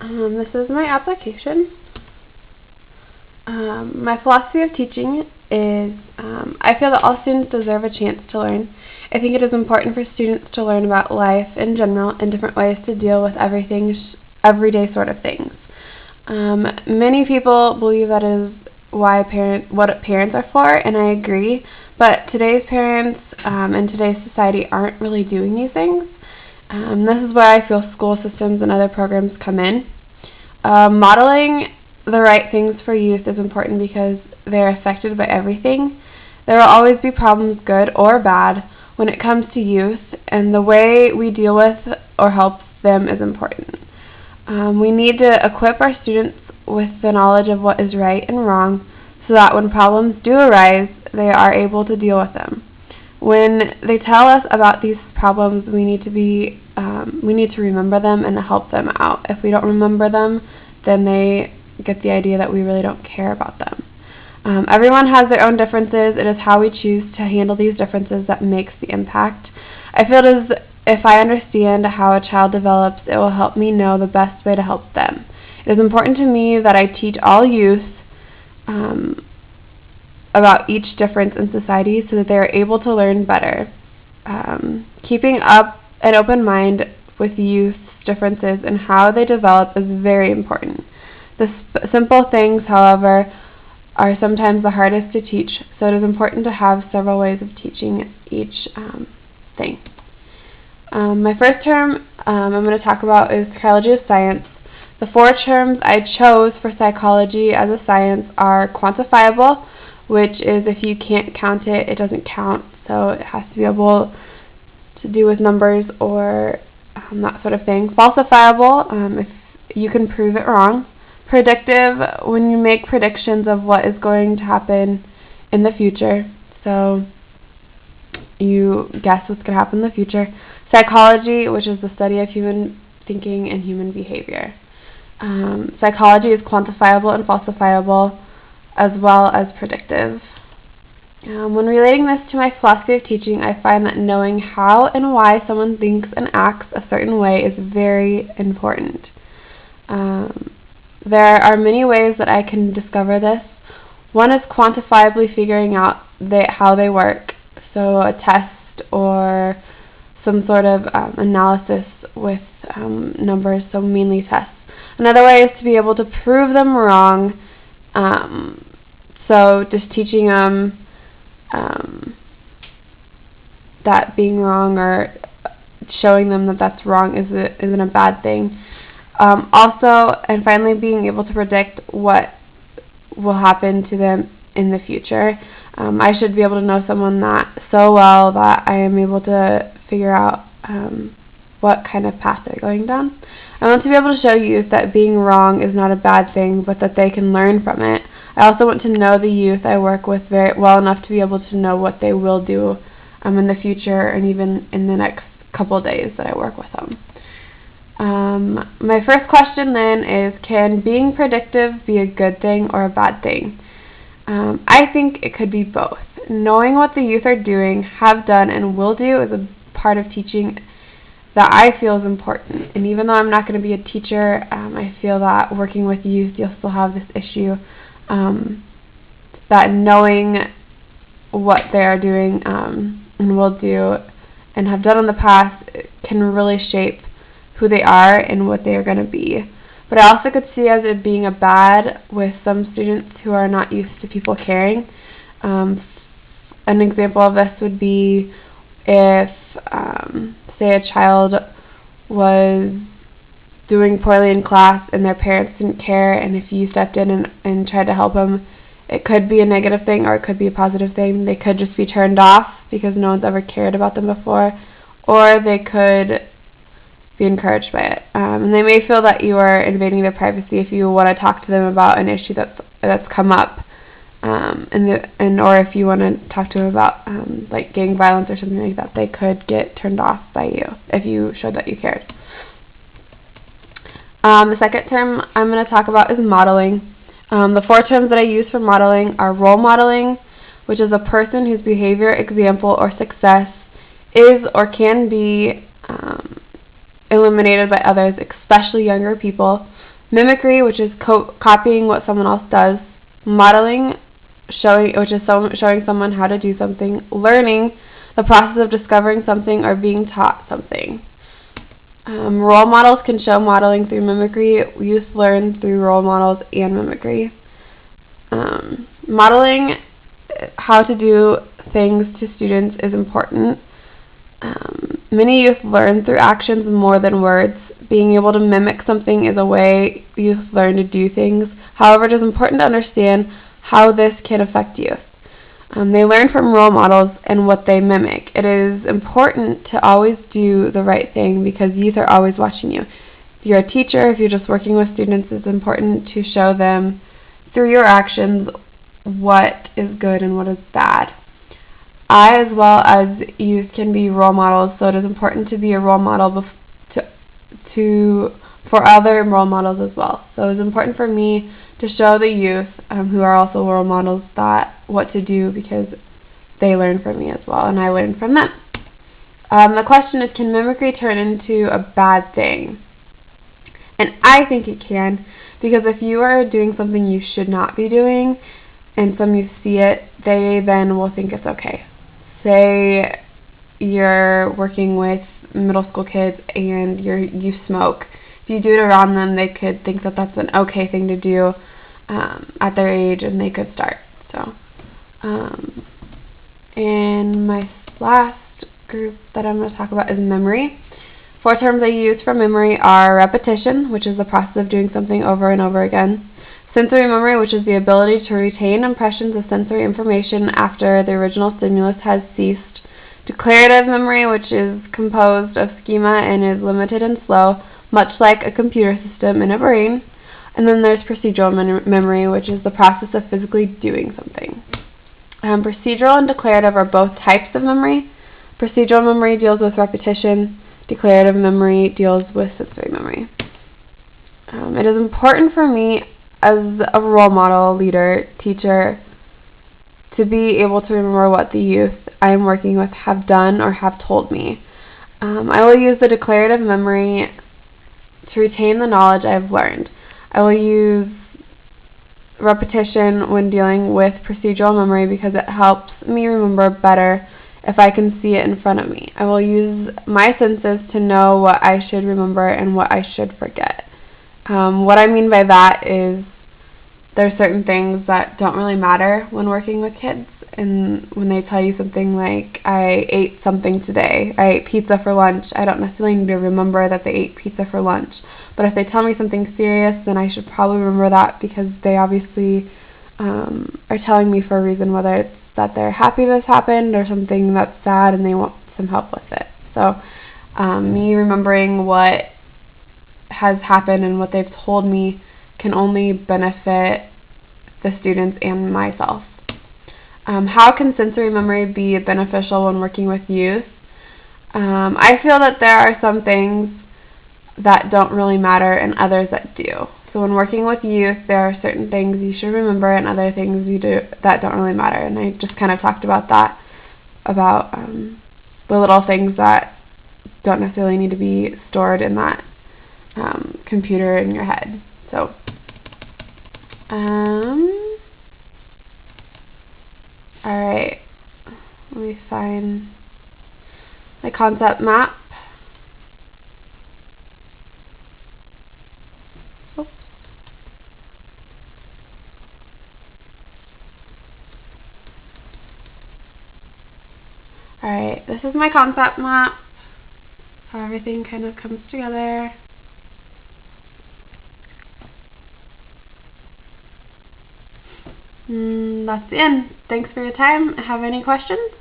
This is my application. My philosophy of teaching is I feel that all students deserve a chance to learn. I think it is important for students to learn about life in general and different ways to deal with everyday sort of things. Many people believe that is what parents are for, and I agree, but today's parents and today's society aren't really doing these things. This is where I feel school systems and other programs come in. Modeling the right things for youth is important because they are affected by everything. There will always be problems, good or bad, when it comes to youth, and the way we deal with or help them is important. We need to equip our students with the knowledge of what is right and wrong so that when problems do arise, they are able to deal with them. When they tell us about these problems, we need to remember them and help them out. If we don't remember them, then they get the idea that we really don't care about them. Everyone has their own differences. It is how we choose to handle these differences that makes the impact. I feel as if I understand how a child develops, it will help me know the best way to help them. It is important to me that I teach all youth about each difference in society so that they are able to learn better. Keeping up an open mind with youth's differences and how they develop is very important. The simple things, however, are sometimes the hardest to teach, so it is important to have several ways of teaching each thing. My first term I'm going to talk about is Psychology of Science. The 4 terms I chose for psychology as a science are quantifiable, which is if you can't count it, it doesn't count, so it has to be able to do with numbers or that sort of thing. Falsifiable, if you can prove it wrong. Predictive, when you make predictions of what is going to happen in the future, so you guess what's going to happen in the future. Psychology, which is the study of human thinking and human behavior. Psychology is quantifiable and falsifiable, as well as predictive. When relating this to my philosophy of teaching, I find that knowing how and why someone thinks and acts a certain way is very important. There are many ways that I can discover this. One is quantifiably figuring out how they work, so a test or some sort of analysis with numbers, so mainly tests. Another way is to be able to prove them wrong, so just teaching them that being wrong or showing them that that's wrong isn't a bad thing. Also, and finally, being able to predict what will happen to them in the future. I should be able to know someone that so well that I am able to figure out what kind of path they're going down. I want to be able to show youth that being wrong is not a bad thing, but that they can learn from it. I also want to know the youth I work with very well enough to be able to know what they will do in the future and even in the next couple days that I work with them. My first question then is, can being predictive be a good thing or a bad thing? I think it could be both. Knowing what the youth are doing, have done, and will do is a part of teaching that I feel is important. And even though I'm not going to be a teacher, I feel that working with youth, you'll still have this issue that knowing what they are doing and will do and have done in the past can really shape who they are and what they are going to be. But I also could see as it being a bad with some students who are not used to people caring. An example of this would be if, say, a child was doing poorly in class and their parents didn't care, and if you stepped in and tried to help them, it could be a negative thing or it could be a positive thing. They could just be turned off because no one's ever cared about them before, or they could be encouraged by it. And they may feel that you are invading their privacy if you want to talk to them about an issue that's come up, or if you want to talk to them about like gang violence or something like that. They could get turned off by you if you showed that you cared. The second term I'm going to talk about is modeling. The 4 terms that I use for modeling are role modeling, which is a person whose behavior, example, or success is or can be eliminated by others, especially younger people. Mimicry, which is copying what someone else does. Modeling, which is showing someone how to do something. Learning, the process of discovering something or being taught something. Role models can show modeling through mimicry. Youth learn through role models and mimicry. Modeling how to do things to students is important. Many youth learn through actions more than words. Being able to mimic something is a way youth learn to do things. However, it is important to understand how this can affect youth. They learn from role models and what they mimic. It is important to always do the right thing because youth are always watching you. If you're a teacher, if you're just working with students, it's important to show them through your actions what is good and what is bad. I, as well as youth, can be role models, so it is important to be a role model for other role models as well. So it's important for me to show the youth who are also role models what to do because they learn from me as well, and I learn from them. The question is, can mimicry turn into a bad thing? And I think it can, because if you are doing something you should not be doing, and some youth see it, they then will think it's okay. Say you're working with middle school kids and you smoke. If you do it around them, they could think that that's an okay thing to do at their age, and they could start. So, and my last group that I'm going to talk about is memory. 4 terms I use for memory are repetition, which is the process of doing something over and over again. Sensory memory, which is the ability to retain impressions of sensory information after the original stimulus has ceased. Declarative memory, which is composed of schema and is limited and slow, much like a computer system in a brain. And then there's procedural memory, which is the process of physically doing something. Procedural and declarative are both types of memory. Procedural memory deals with repetition. Declarative memory deals with sensory memory. It is important for me as a role model, leader, teacher, to be able to remember what the youth I am working with have done or have told me. I will use the declarative memory to retain the knowledge I have learned. I will use repetition when dealing with procedural memory because it helps me remember better if I can see it in front of me. I will use my senses to know what I should remember and what I should forget. What I mean by that is there are certain things that don't really matter when working with kids, and when they tell you something like, I ate something today, I ate pizza for lunch, I don't necessarily need to remember that they ate pizza for lunch. But if they tell me something serious, then I should probably remember that because they obviously are telling me for a reason, whether it's that they're happy this happened or something that's sad and they want some help with it. So me remembering what has happened and what they've told me can only benefit the students and myself. How can sensory memory be beneficial when working with youth? I feel that there are some things that don't really matter and others that do. So when working with youth, there are certain things you should remember and other things you do that don't really matter. And I just kind of talked about that, about the little things that don't necessarily need to be stored in that computer in your head. So, alright, let me find my concept map. Oops. Alright, this is my concept map, how everything kind of comes together. That's the end. Thanks for your time. Have any questions?